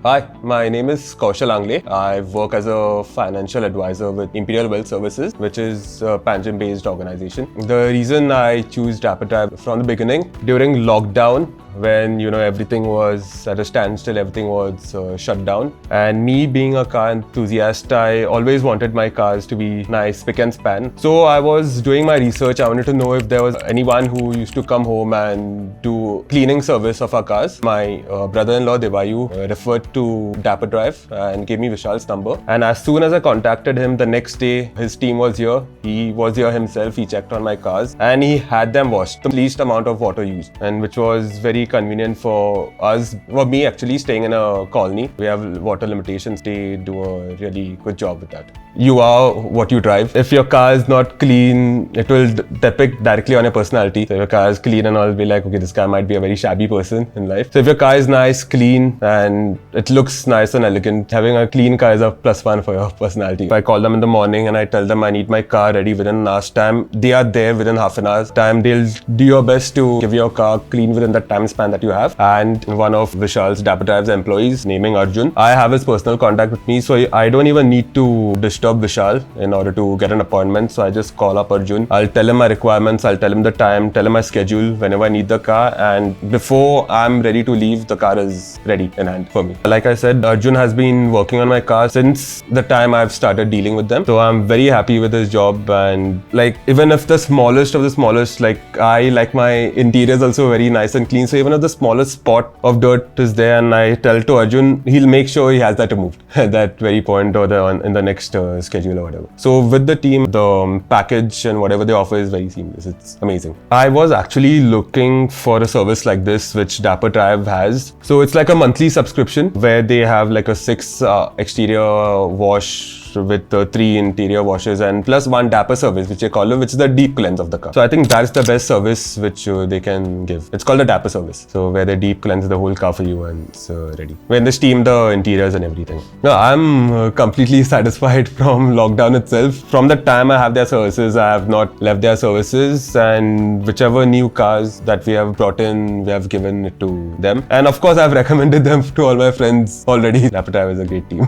Hi, my name is Kaushal Angle. I work as a financial advisor with Imperial Wealth Services, which is a Panjim-based organization. The reason I choose DapperDrive from the beginning, during lockdown, when everything was at a standstill, everything was shut down, and me being a car enthusiast, I always wanted my cars to be nice, spick and span. So I was doing my research. I wanted to know if there was anyone who used to come home and do cleaning service of our cars. My brother-in-law Devayu referred to DapperDrive and gave me Vishal's number. And as soon as I contacted him, the next day his team was here. He was here himself. He checked on my cars and he had them washed, the least amount of water used, and which was very convenient for us, for me actually, staying in a colony. We have water limitations. They do a really good job with that. You are what you drive. If your car is not clean, it will depict directly on your personality. So if your car is clean, and I'll be like, okay, this guy might be a very shabby person in life. So if your car is nice, clean, and it looks nice and elegant, having a clean car is a +1 for your personality. If I call them in the morning and I tell them I need my car ready within an hour's time, they are there within half an hour's time. They'll do your best to give your car clean within that time span that you have. And one of Vishal's DapperDrive's employees, naming Arjun, I have his personal contact with me, so I don't even need to disturb Vishal in order to get an appointment. So I just call up Arjun. I'll tell him my requirements, I'll tell him the time, tell him my schedule whenever I need the car, and before I'm ready to leave, the car is ready in hand for me. Like I said, Arjun has been working on my car since the time I've started dealing with them. So I'm very happy with his job, and even if the smallest of the smallest, I like my interiors also very nice and clean. So even if the smallest spot of dirt is there and I tell to Arjun, he'll make sure he has that removed at that very point or in the next schedule or whatever. So with the team, the package and whatever they offer is very seamless. It's amazing. I was actually looking for a service like this, which DapperDrive has. So it's like a monthly subscription where they have like a 6 exterior wash with 3 interior washes and plus 1 Dapper service, which they call it, which is the deep cleanse of the car. So I think that's the best service which they can give. It's called a Dapper service. So where they deep cleanse the whole car for you and it's ready. When they steam the interiors and everything. No, I'm completely satisfied from lockdown itself. From the time I have their services, I have not left their services, and whichever new cars that we have brought in, we have given it to them. And of course, I've recommended them to all my friends already. DapperDrive is a great team.